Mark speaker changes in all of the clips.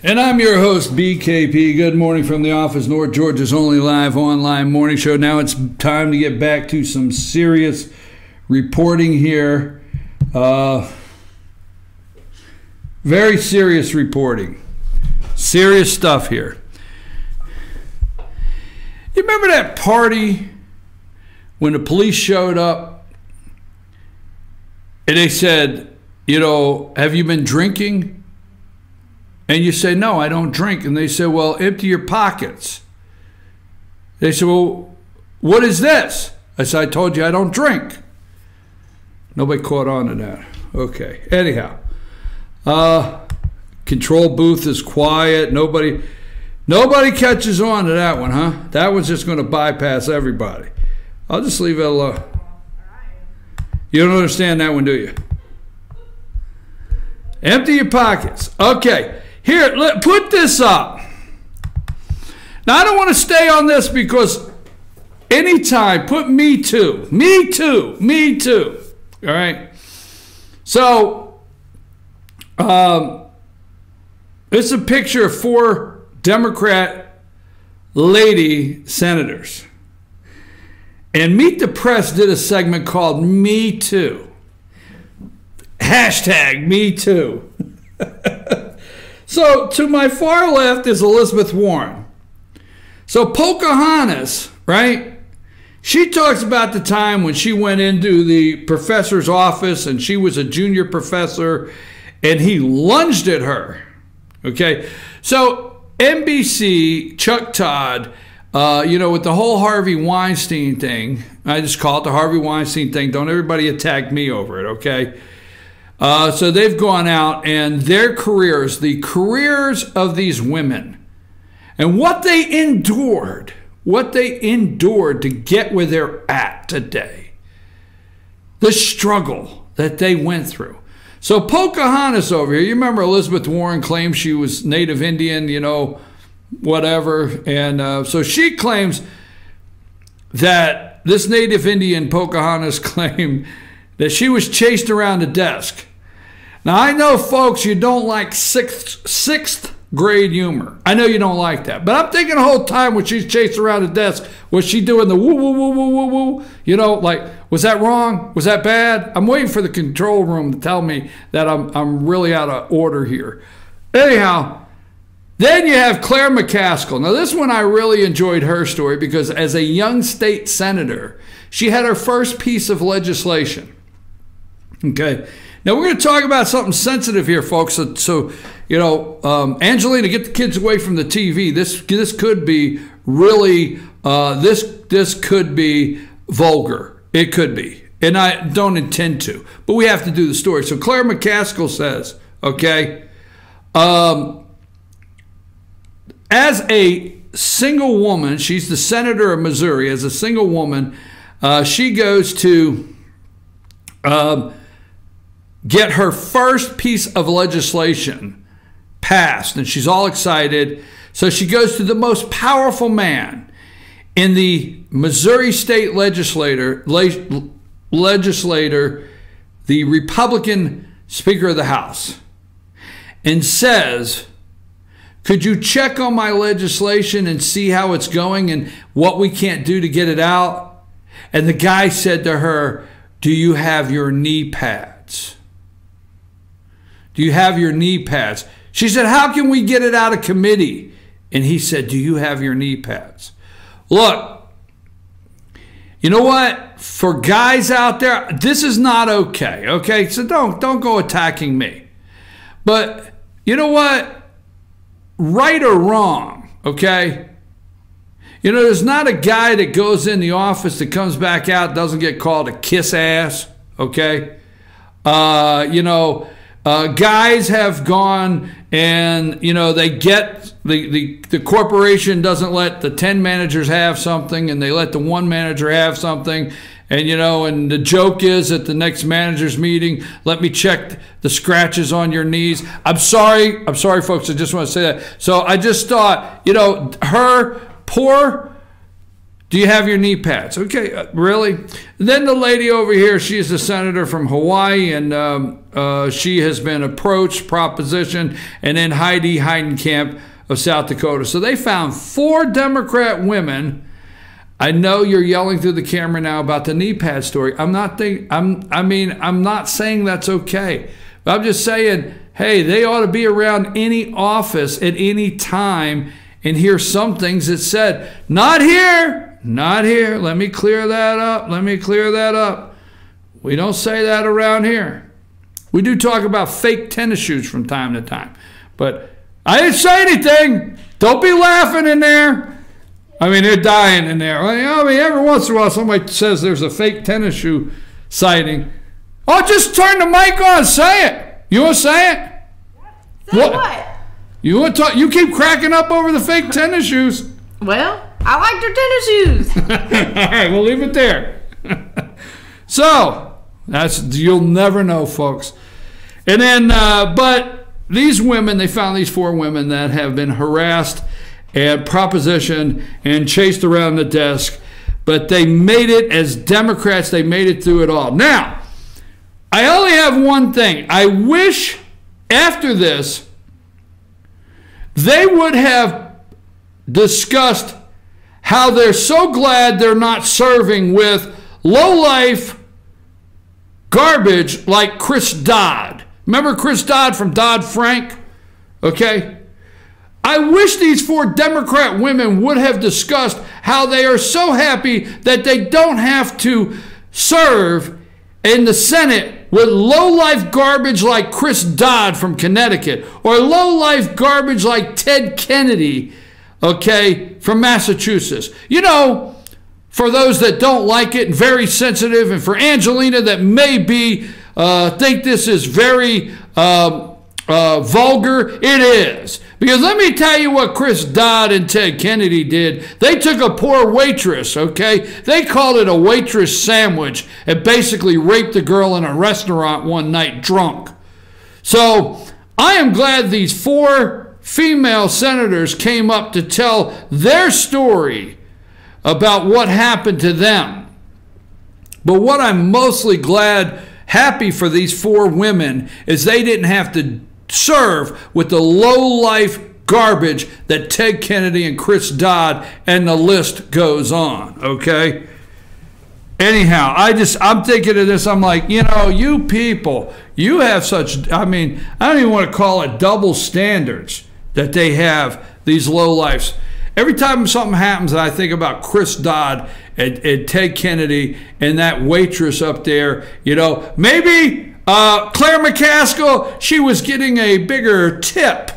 Speaker 1: And I'm your host, BKP. Good morning from the office, North Georgia's only live online morning show. Now it's time to get back to some serious reporting here. Very serious reporting. Serious stuff here. You remember that party when the police showed up and they said, you know, have you been drinking? And you say, no, I don't drink. And they say, well, empty your pockets. They say, well, what is this? I said, I told you I don't drink. Nobody caught on to that. Okay. Anyhow, control booth is quiet. Nobody catches on to that one, huh? That one's just going to bypass everybody. I'll just leave it alone. You don't understand that one, do you? Empty your pockets. Okay. Here, put this up. Now, I don't want to stay on this because anytime, put me too. Me too. Me too. All right? So, it's a picture of 4 Democrat lady senators. And Meet the Press did a segment called Me Too. Hashtag Me Too. So to my far left is Elizabeth Warren. So Pocahontas, right? She talks about the time when she went into the professor's office and she was a junior professor and he lunged at her. Okay. So NBC, Chuck Todd, with the whole Harvey Weinstein thing, I just call it the Harvey Weinstein thing. Don't everybody attack me over it, okay? So they've gone out and their careers, the careers of these women, and what they endured to get where they're at today, the struggle that they went through. So Pocahontas over here, you remember Elizabeth Warren claimed she was Native Indian, whatever. And so she claims that this Native Indian Pocahontas claimed that she was chased around the desk. Now, I know, folks, you don't like sixth grade humor. I know you don't like that. But I'm thinking the whole time when she's chased around the desk, was she doing the woo, woo, woo, woo, woo, woo? Was that wrong? Was that bad? I'm waiting for the control room to tell me that I'm really out of order here. Anyhow, then you have Claire McCaskill. Now, this one I really enjoyed her story because as a young state senator, she had her first piece of legislation. Okay. Now, we're going to talk about something sensitive here, folks. So Angelina, get the kids away from the TV. This could be really, this could be vulgar. It could be. And I don't intend to. But we have to do the story. So Claire McCaskill says, okay, as a single woman, she's the senator of Missouri. As a single woman, she goes to get her first piece of legislation passed, and she's all excited. So she goes to the most powerful man in the Missouri state legislator, the Republican Speaker of the House, and says, could you check on my legislation and see how it's going and what we can't do to get it out? And the guy said to her, do you have your knee pads? Do you have your knee pads? She said, how can we get it out of committee? And he said, do you have your knee pads? Look, you know what? For guys out there, this is not okay. Okay, so don't go attacking me. But you know what? Right or wrong, okay? There's not a guy that goes in the office that comes back out, doesn't get called a kiss ass, okay? Guys have gone and, they get, the corporation doesn't let the 10 managers have something and they let the 1 manager have something. And, and the joke is at the next manager's meeting, let me check the scratches on your knees. I'm sorry, folks. I just want to say that. So I just thought, her poor, do you have your knee pads? Okay, really? Then the lady over here, she's a senator from Hawaii, and she has been approached, propositioned, and then Heidi Heidenkamp of South Dakota. So they found 4 Democrat women. I know you're yelling through the camera now about the knee pad story. I'm not saying that's okay. I'm just saying, hey, they ought to be around any office at any time and hear some things that said, not here, not here. Let me clear that up. Let me clear that up. We don't say that around here. We do talk about fake tennis shoes from time to time. But I didn't say anything. Don't be laughing in there. I mean, they're dying in there. I mean, every once in a while somebody says there's a fake tennis shoe sighting. Oh, just turn the mic on and say it. You want to say it?
Speaker 2: Say what?
Speaker 1: You want to talk? You keep cracking up over the fake tennis shoes.
Speaker 2: Well, I like their tennis shoes.
Speaker 1: All right, we'll leave it there. So, you'll never know, folks. And then, but these women, they found these 4 women that have been harassed and propositioned and chased around the desk, but they made it as Democrats. They made it through it all. Now, I only have one thing. I wish after this they would have discussed how they're so glad they're not serving with low-life garbage like Chris Dodd. Remember Chris Dodd from Dodd-Frank? Okay? I wish these 4 Democrat women would have discussed how they are so happy that they don't have to serve in the Senate with low-life garbage like Chris Dodd from Connecticut or low-life garbage like Ted Kennedy, okay, from Massachusetts. You know, for those that don't like it and very sensitive, and for Angelina that may be think this is very vulgar, it is. Because let me tell you what Chris Dodd and Ted Kennedy did. They took a poor waitress, okay? They called it a waitress sandwich and basically raped the girl in a restaurant one night drunk. So I am glad these 4 female senators came up to tell their story about what happened to them. But what I'm mostly happy for these 4 women is they didn't have to serve with the low-life garbage that Ted Kennedy and Chris Dodd, and the list goes on, okay? Anyhow, I'm thinking of this, I'm like, you know, you people, you have such, I mean, I don't even want to call it double standards that they have, these low-lifes. Every time something happens, I think about Chris Dodd and Ted Kennedy and that waitress up there, you know, maybe Claire McCaskill, she was getting a bigger tip.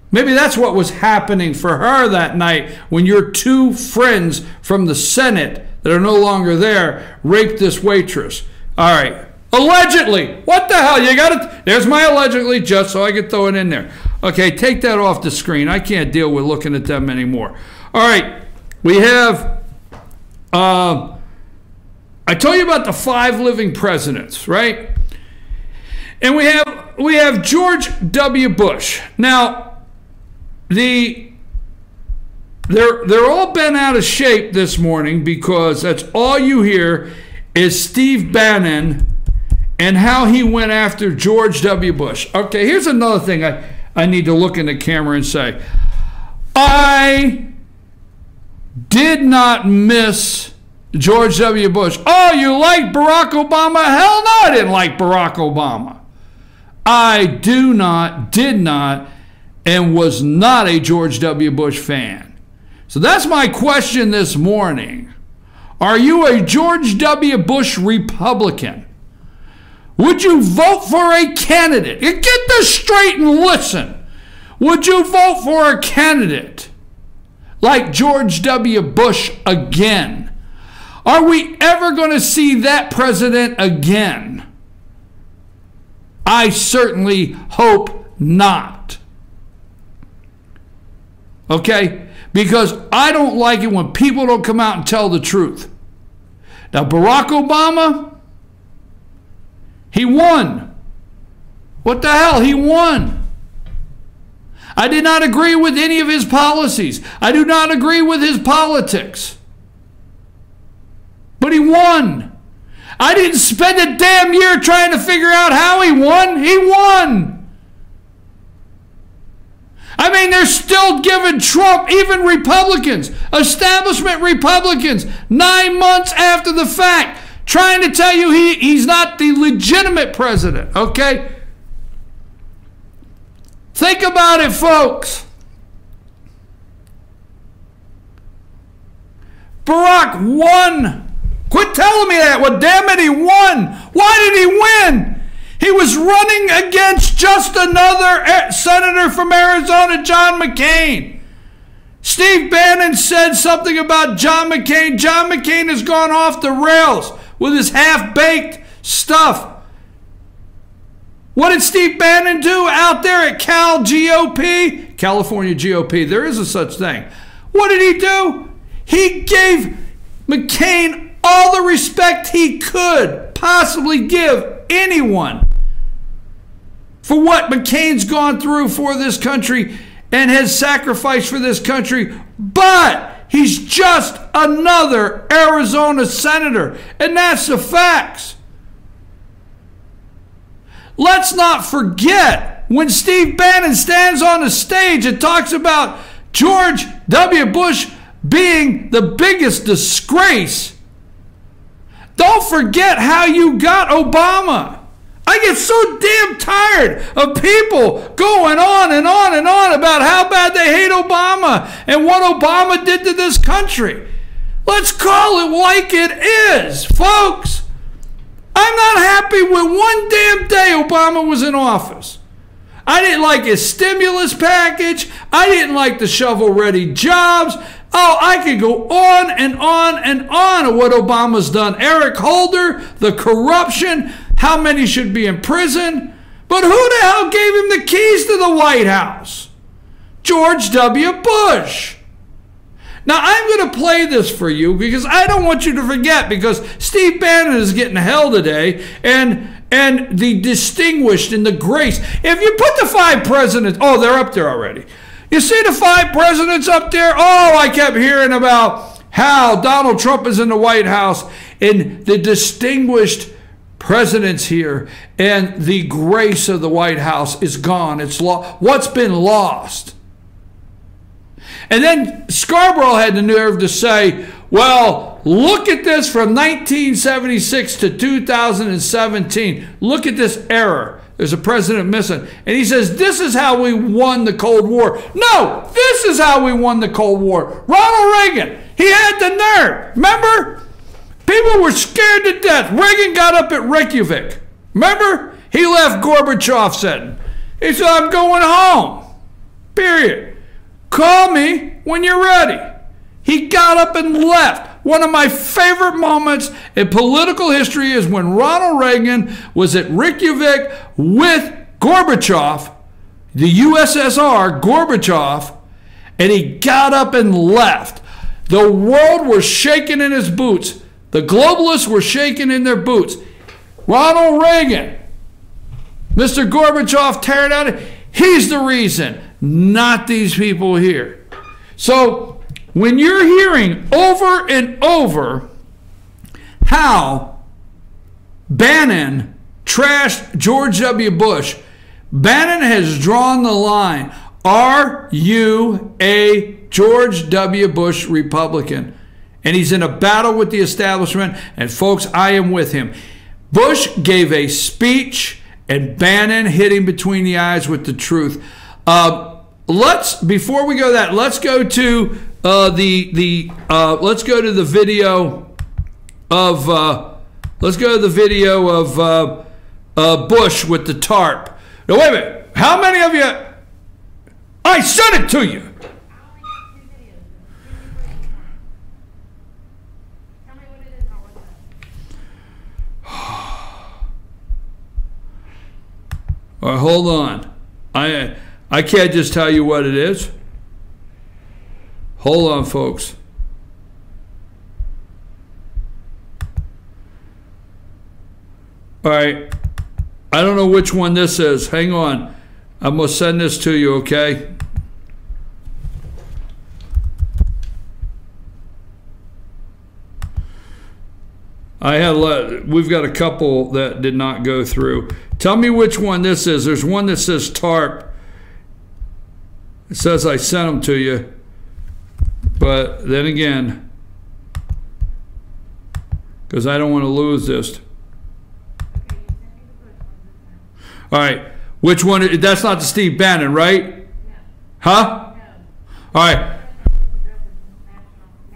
Speaker 1: Maybe that's what was happening for her that night when your 2 friends from the Senate that are no longer there raped this waitress. All right. Allegedly. What the hell? You got it. There's my allegedly, just so I can throw it in there. Okay, take that off the screen. I can't deal with looking at them anymore. All right. We have, I told you about the 5 living presidents, right? And we have George W. Bush. Now, they're all bent out of shape this morning because that's all you hear is Steve Bannon and how he went after George W. Bush. Okay, here's another thing I need to look in the camera and say. I did not miss George W. Bush. Oh, you like Barack Obama? Hell no, I didn't like Barack Obama. I did not, and was not a George W. Bush fan. So that's my question this morning. Are you a George W. Bush Republican? Would you vote for a candidate? Get this straight and listen. Would you vote for a candidate like George W. Bush again? Are we ever going to see that president again? I certainly hope not. Okay? Because I don't like it when people don't come out and tell the truth. Now, Barack Obama, he won. What the hell? He won. I did not agree with any of his policies. I do not agree with his politics. But he won. I didn't spend a damn year trying to figure out how he won. He won. I mean, they're still giving Trump, even Republicans, establishment Republicans, 9 months after the fact, trying to tell you he's not the legitimate president, okay? Think about it, folks. Barack won. Quit telling me that. Well, damn it, he won. Why did he win? He was running against just another senator from Arizona, John McCain. Steve Bannon said something about John McCain. John McCain has gone off the rails with his half-baked stuff. What did Steve Bannon do out there at GOP? California GOP. There is a such thing. What did he do? He gave McCain all the respect he could possibly give anyone for what McCain's gone through for this country and has sacrificed for this country. But he's just another Arizona senator, and that's the facts. Let's not forget when Steve Bannon stands on the stage and talks about George W. Bush being the biggest disgrace. Don't forget how you got Obama. I get so damn tired of people going on and on and on about how bad they hate Obama and what Obama did to this country. Let's call it like it is, folks. I'm not happy with one damn day Obama was in office. I didn't like his stimulus package. I didn't like the shovel-ready jobs. Oh, I could go on and on and on of what Obama's done. Eric Holder, the corruption, how many should be in prison. But who the hell gave him the keys to the White House? George W. Bush. Now, I'm going to play this for you because I don't want you to forget, because Steve Bannon is getting hell today, and the distinguished and the grace. If you put the 5 presidents, oh, they're up there already. You see the 5 presidents up there? Oh, I kept hearing about how Donald Trump is in the White House and the distinguished presidents here, and the grace of the White House is gone. It's what's been lost. And then Scarborough had the nerve to say, well, look at this from 1976 to 2017. Look at this error. There's a president missing. And he says, this is how we won the Cold War. No, this is how we won the Cold War. Ronald Reagan, he had the nerve. Remember? People were scared to death. Reagan got up at Reykjavik. Remember? He left Gorbachev sitting. He said, I'm going home. Period. Call me when you're ready. He got up and left. One of my favorite moments in political history is when Ronald Reagan was at Reykjavik with Gorbachev, the USSR, Gorbachev, and he got up and left. The world was shaking in his boots. The globalists were shaking in their boots. Ronald Reagan, Mr. Gorbachev, tear it out. He's the reason, not these people here. So when you're hearing over and over how Bannon trashed George W. Bush, Bannon has drawn the line. Are you a George W. Bush Republican? And he's in a battle with the establishment, and folks, I am with him. Bush gave a speech, and Bannon hit him between the eyes with the truth. Before we go to that, let's go to the video of Bush with the tarp. Now wait a minute. How many of you? I sent it to you. All right, hold on. I can't just tell you what it is. Hold on, folks. All right. I don't know which one this is. Hang on. I'm going to send this to you, okay? We've got a couple that did not go through. Tell me which one this is. There's one that says TARP. It says I sent them to you. But then again, because I don't want to lose this. All right. Which one? That's not the Steve Bannon, right? Huh? All right.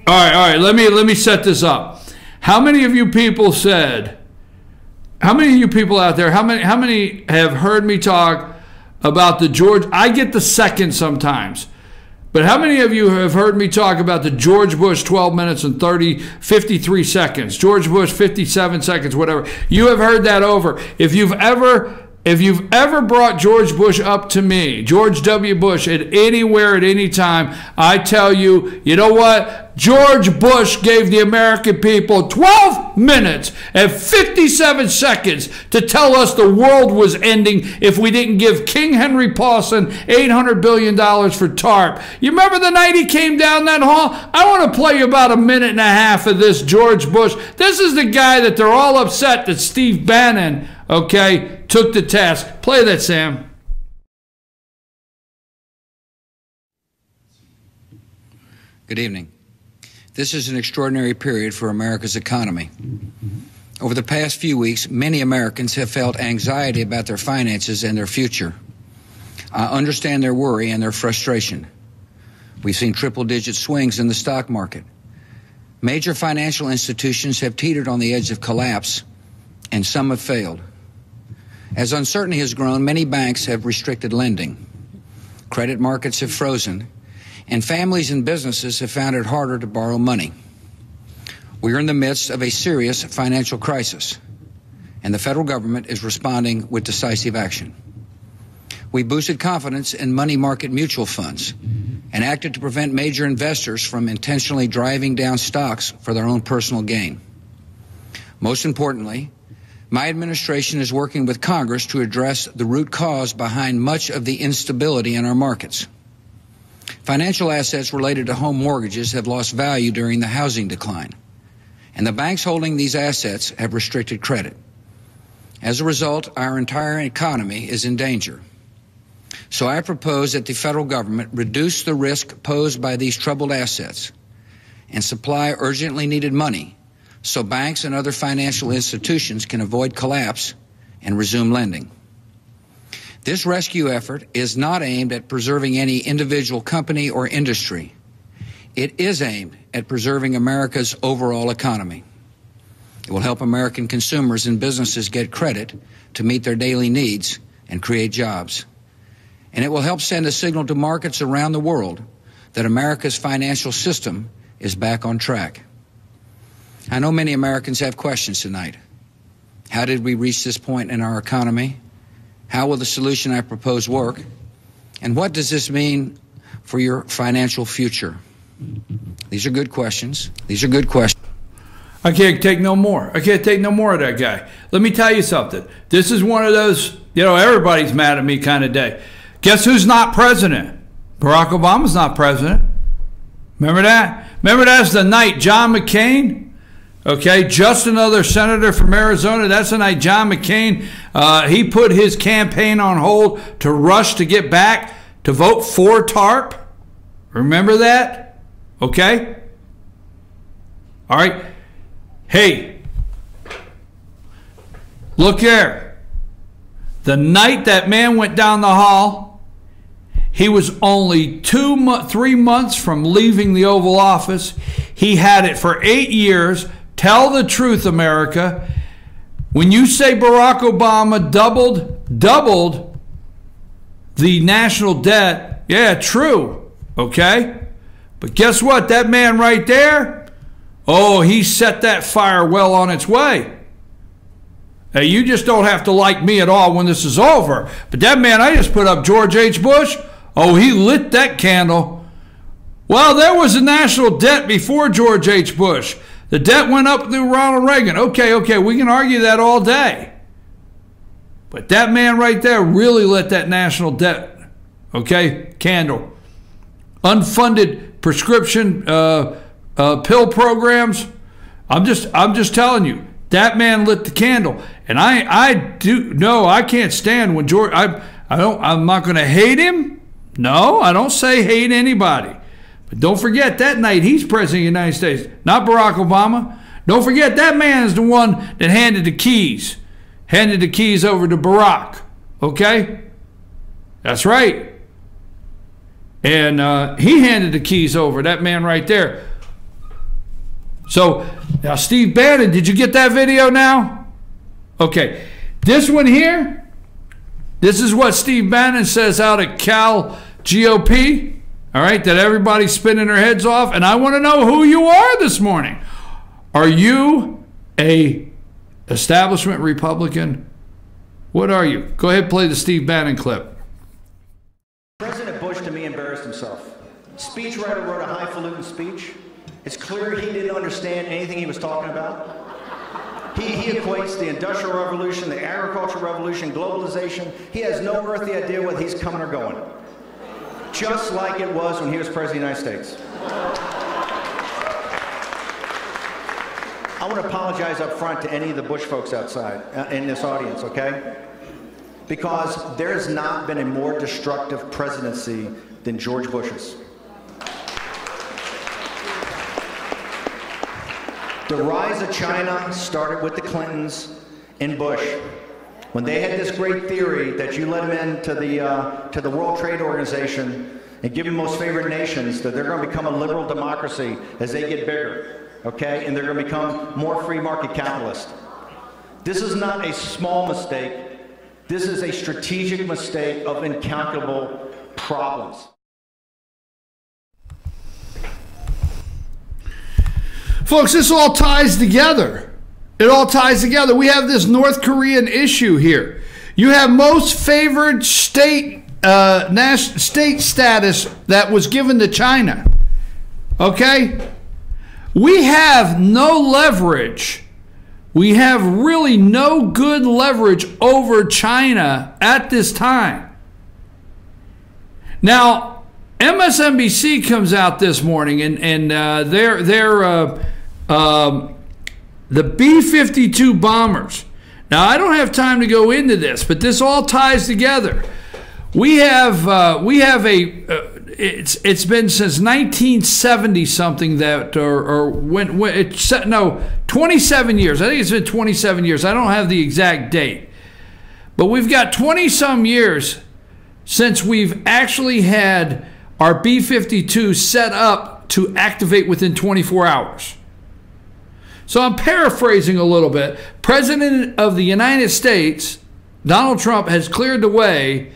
Speaker 1: All right. Let me set this up. How many of you people said? How many of you people out there? How many have heard me talk about the George? I get the second sometimes. But how many of you have heard me talk about the George Bush 12 minutes and 53 seconds, George Bush 57 seconds, whatever? You have heard that over. If you've ever brought George Bush up to me, George W. Bush, at anywhere, at any time, I tell you, you know what? George Bush gave the American people 12 minutes and 57 seconds to tell us the world was ending if we didn't give King Henry Paulson $800 billion for TARP. You remember the night he came down that hall? I want to play you about a minute and a half of this George Bush. This is the guy that they're all upset that Steve Bannon, okay, took the task. Play that, Sam.
Speaker 3: Good evening. This is an extraordinary period for America's economy. Over the past few weeks, many Americans have felt anxiety about their finances and their future. I understand their worry and their frustration. We've seen triple-digit swings in the stock market. Major financial institutions have teetered on the edge of collapse, and some have failed. As uncertainty has grown, many banks have restricted lending. Credit markets have frozen, and families and businesses have found it harder to borrow money. We are in the midst of a serious financial crisis, and the federal government is responding with decisive action. We boosted confidence in money market mutual funds and acted to prevent major investors from intentionally driving down stocks for their own personal gain. Most importantly, my administration is working with Congress to address the root cause behind much of the instability in our markets. Financial assets related to home mortgages have lost value during the housing decline, and the banks holding these assets have restricted credit. As a result, our entire economy is in danger. So I propose that the federal government reduce the risk posed by these troubled assets and supply urgently needed money so banks and other financial institutions can avoid collapse and resume lending. This rescue effort is not aimed at preserving any individual company or industry. It is aimed at preserving America's overall economy. It will help American consumers and businesses get credit to meet their daily needs and create jobs. And it will help send a signal to markets around the world that America's financial system is back on track. I know many Americans have questions tonight. How did we reach this point in our economy? How will the solution I propose work? And what does this mean for your financial future? These are good questions. These are good questions.
Speaker 1: I can't take no more. I can't take no more of that guy. Let me tell you something. This is one of those, everybody's mad at me kind of day. Guess who's not president? Barack Obama's not president. Remember that? Remember that's the night John McCain? Okay, just another senator from Arizona. That's the night John McCain, he put his campaign on hold to rush to get back to vote for TARP. Remember that? Okay? All right. Hey, look here. The night that man went down the hall, he was only 3 months from leaving the Oval Office. He had it for 8 years. Tell the truth, America. When you say Barack Obama doubled the national debt, yeah, true, okay? But guess what? That man right there, oh, he set that fire well on its way. Hey, you just don't have to like me at all when this is over. But that man I just put up, George H. Bush, oh, he lit that candle. Well, there was a national debt before George H. Bush. The debt went up through Ronald Reagan. Okay, we can argue that all day. But that man right there really lit that national debt, candle. Unfunded prescription pill programs. I'm just telling you, That man lit the candle. And I do no, I can't stand when George. I'm not going to hate him. No, I don't say hate anybody. But don't forget that night he's president of the United States, not Barack Obama. Don't forget that man is the one that handed the keys over to Barack. Okay, that's right. And he handed the keys over. That man right there. So now, Steve Bannon, did you get that video now? Okay, this one here, this is what Steve Bannon says out at Cal GOP, all right, that everybody's spinning their heads off. And I want to know who you are this morning. Are you a establishment Republican? What are you? Go ahead and play the Steve Bannon clip.
Speaker 4: President Bush, to me, embarrassed himself. Speechwriter wrote a highfalutin speech. It's clear he didn't understand anything he was talking about. He equates the Industrial Revolution, the Agricultural Revolution, globalization. He has no earthly idea whether he's coming or going. Just like it was when he was President of the United States. I want to apologize up front to any of the Bush folks outside in this audience, okay? Because there has not been a more destructive presidency than George Bush's. The rise of China started with the Clintons and Bush. When they had this great theory that you let them into the World Trade Organization and give them most favored nations, that they're going to become a liberal democracy as they get bigger, okay? And they're going to become more free market capitalist. This is not a small mistake. This is a strategic mistake of incalculable problems.
Speaker 1: Folks, this all ties together. It all ties together. We have this North Korean issue here. You have most favored state state status that was given to China. Okay? We have no leverage. We have really no good leverage over China at this time. Now, MSNBC comes out this morning and the B-52 bombers. Now, I don't have time to go into this, but this all ties together. We have it's been since 1970 something that or when it's no 27 years. I think it's been 27 years. I don't have the exact date, but we've got 20 some years since we've actually had our B-52 set up to activate within 24 hours. So I'm paraphrasing a little bit. President of the United States, Donald Trump, has cleared the way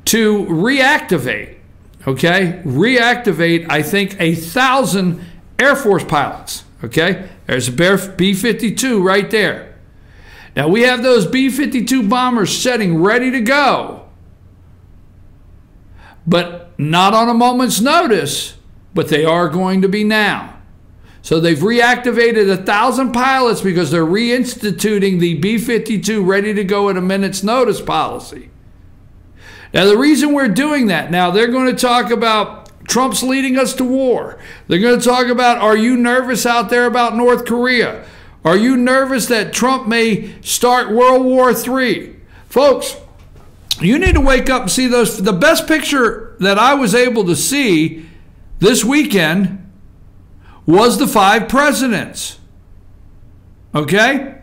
Speaker 1: to reactivate, okay? Reactivate, I think, 1,000 Air Force pilots, okay? There's a B-52 right there. Now, we have those B-52 bombers setting ready to go, but not on a moment's notice, but they are going to be now. So they've reactivated 1,000 pilots because they're reinstituting the B-52 ready to go at a minute's notice policy. Now, the reason we're doing that, now they're going to talk about Trump's leading us to war. They're going to talk about, are you nervous out there about North Korea? Are you nervous that Trump may start World War III? Folks, you need to wake up and see those. The best picture that I was able to see this weekend was the 5 presidents. Okay?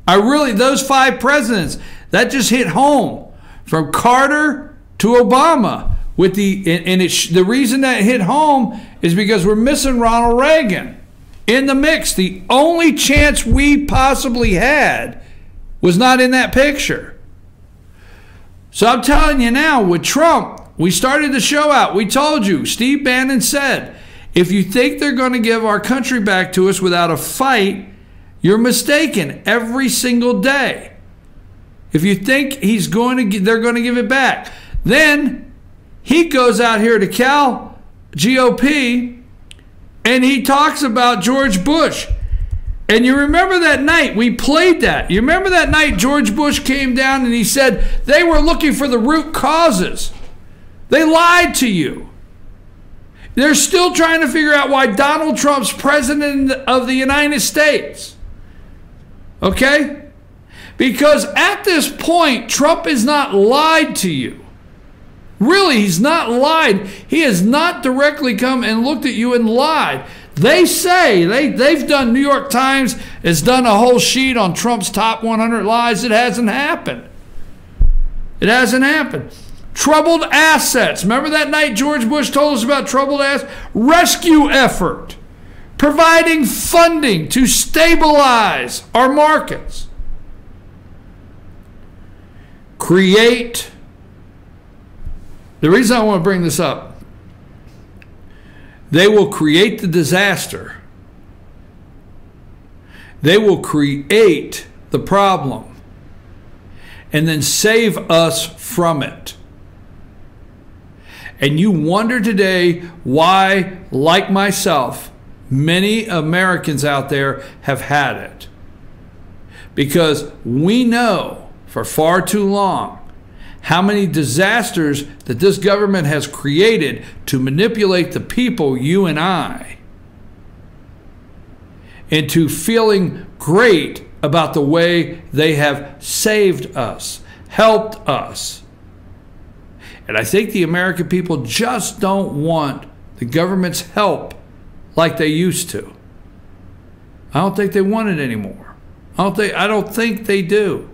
Speaker 1: Those 5 presidents, that just hit home. From Carter to Obama. The reason that hit home is because we're missing Ronald Reagan in the mix. The only chance we possibly had was not in that picture. So I'm telling you now, with Trump, we started the show out. We told you, Steve Bannon said, if you think they're going to give our country back to us without a fight, you're mistaken every single day. If you think they're going to give it back. Then he goes out here to Cal GOP and he talks about George Bush. And you remember that night, we played that. You remember that night George Bush came down and he said they were looking for the root causes. They lied to you. They're still trying to figure out why Donald Trump's president of the United States. Okay? Because at this point, Trump has not lied to you. Really, he's not lied. He has not directly come and looked at you and lied. They say, they've done, New York Times has done a whole sheet on Trump's top 100 lies. It hasn't happened. It hasn't happened. Troubled assets. Remember that night George Bush told us about troubled assets? Rescue effort. Providing funding to stabilize our markets. Create. The reason I want to bring this up, they will create the disaster. They will create the problem and then save us from it. And you wonder today why, like myself, many Americans out there have had it. Because we know for far too long how many disasters that this government has created to manipulate the people, you and I, into feeling great about the way they have saved us, helped us. And I think the American people just don't want the government's help like they used to. I don't think they want it anymore. I don't think they do.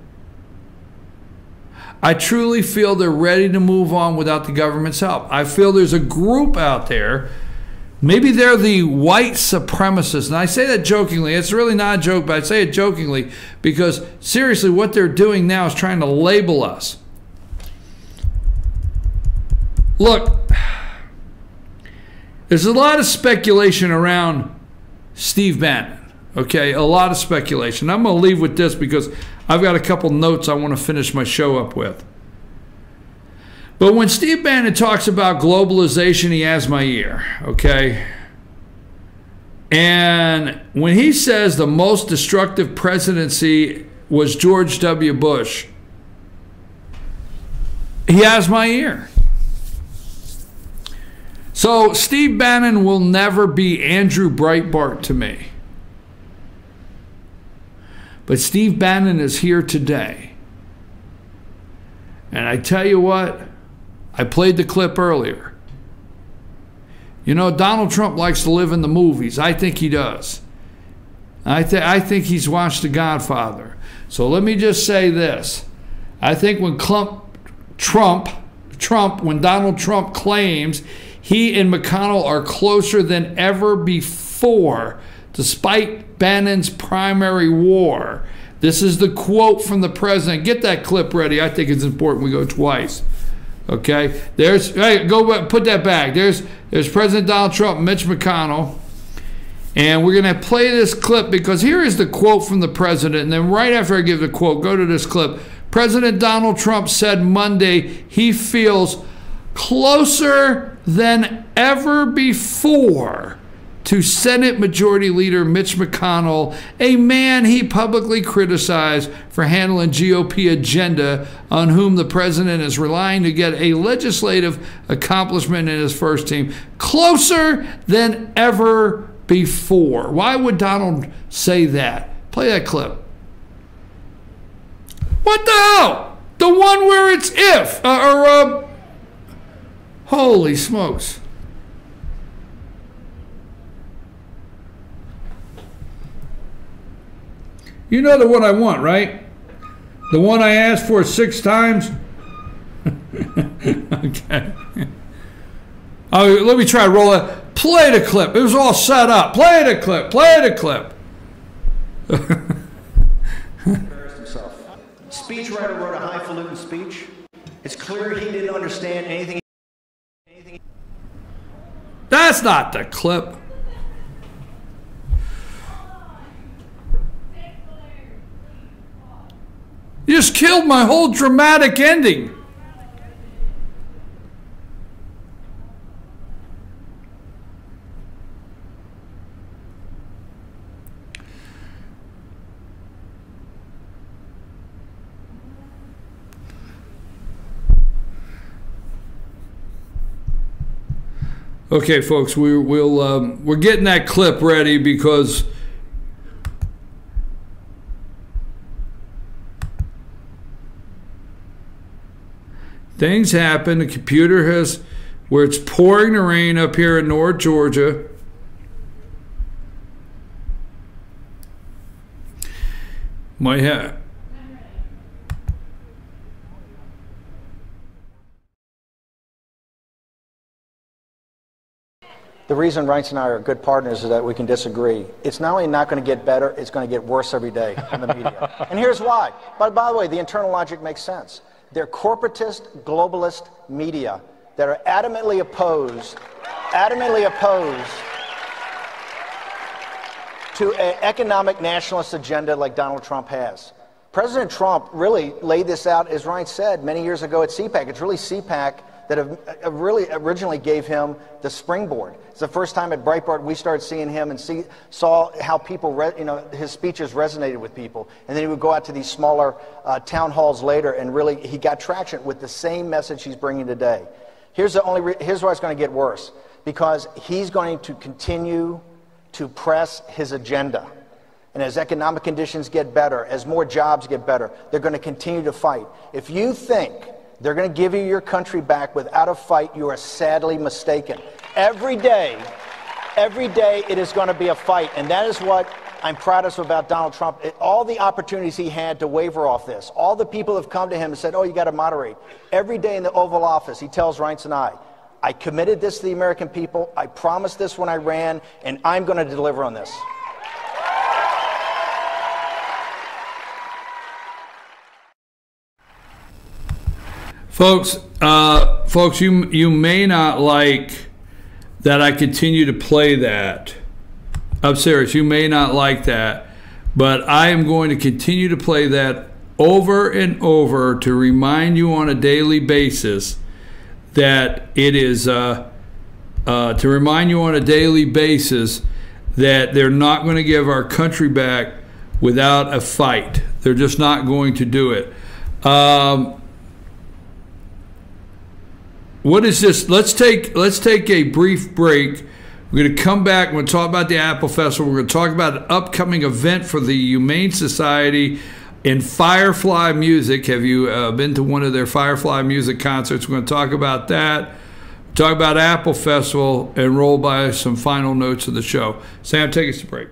Speaker 1: I truly feel they're ready to move on without the government's help. I feel there's a group out there, maybe they're the white supremacists, and I say that jokingly. It's really not a joke, but I say it jokingly because seriously, what they're doing now is trying to label us. Look, there's a lot of speculation around Steve Bannon, okay? A lot of speculation. I'm going to leave with this because I've got a couple notes I want to finish my show up with. But when Steve Bannon talks about globalization, he has my ear, okay? And when he says the most destructive presidency was George W. Bush, he has my ear. So Steve Bannon will never be Andrew Breitbart to me. But Steve Bannon is here today. And I tell you what, I played the clip earlier. You know, Donald Trump likes to live in the movies. I think he does. I think he's watched The Godfather. So let me just say this. I think when when Donald Trump claims he and McConnell are closer than ever before, despite Bannon's primary war. This is the quote from the president. Get that clip ready. I think it's important we go twice. Okay? Put that back. There's President Donald Trump, Mitch McConnell. And we're going to play this clip because here is the quote from the president. And then right after I give the quote, go to this clip. President Donald Trump said Monday he feels closer than ever before to Senate Majority Leader Mitch McConnell, a man he publicly criticized for handling GOP agenda on whom the president is relying to get a legislative accomplishment in his first team, closer than ever before. Why would Donald say that? Play that clip. What the hell? The one where it's if, holy smokes. You know the one I want, right? The one I asked for 6 times? Okay. Oh, let me try to roll it. Play the clip. It was all set up. Play the clip. Play the clip.
Speaker 4: Embarrassed himself. Speechwriter wrote a highfalutin speech. It's clear he didn't understand anything.
Speaker 1: That's not the clip. You just killed my whole dramatic ending. Okay, folks, we're getting that clip ready because Things happen. The computer has, where it's pouring the rain up here in North Georgia. Might have.
Speaker 5: The reason Reince and I are good partners is that we can disagree. It's not only not going to get better, it's going to get worse every day in the media. And here's why. But by the way, the internal logic makes sense. They're corporatist, globalist media that are adamantly opposed to an economic nationalist agenda like Donald Trump has. President Trump really laid this out, as Reince said, many years ago at CPAC. It's really CPAC that have really originally gave him the springboard. It's the first time at Breitbart we started seeing him and saw how people, his speeches resonated with people. And then he would go out to these smaller town halls later, and really he got traction with the same message he's bringing today. Here's why it's going to get worse, because he's going to continue to press his agenda. And as economic conditions get better, as more jobs get better, they're going to continue to fight. If you think they're going to give you your country back without a fight, you are sadly mistaken. Every day it is going to be a fight. And that is what I'm proudest about Donald Trump. All the opportunities he had to waver off this, all the people have come to him and said, oh, you got to moderate. Every day in the Oval Office, he tells Reince and I committed this to the American people. I promised this when I ran, and I'm going to deliver on this.
Speaker 1: Folks, you may not like that I continue to play that. I'm serious, you may not like that, but I am going to continue to play that over and over to remind you on a daily basis that it is, to remind you on a daily basis that they're not going to give our country back without a fight. They're just not going to do it. What is this? Let's take a brief break. We're going to come back. We're going to talk about the Apple Festival. We're going to talk about an upcoming event for the Humane Society in Firefly Music. Have you been to one of their Firefly Music concerts? We're going to talk about that. Talk about Apple Festival and roll by some final notes of the show. Sam, take us to break.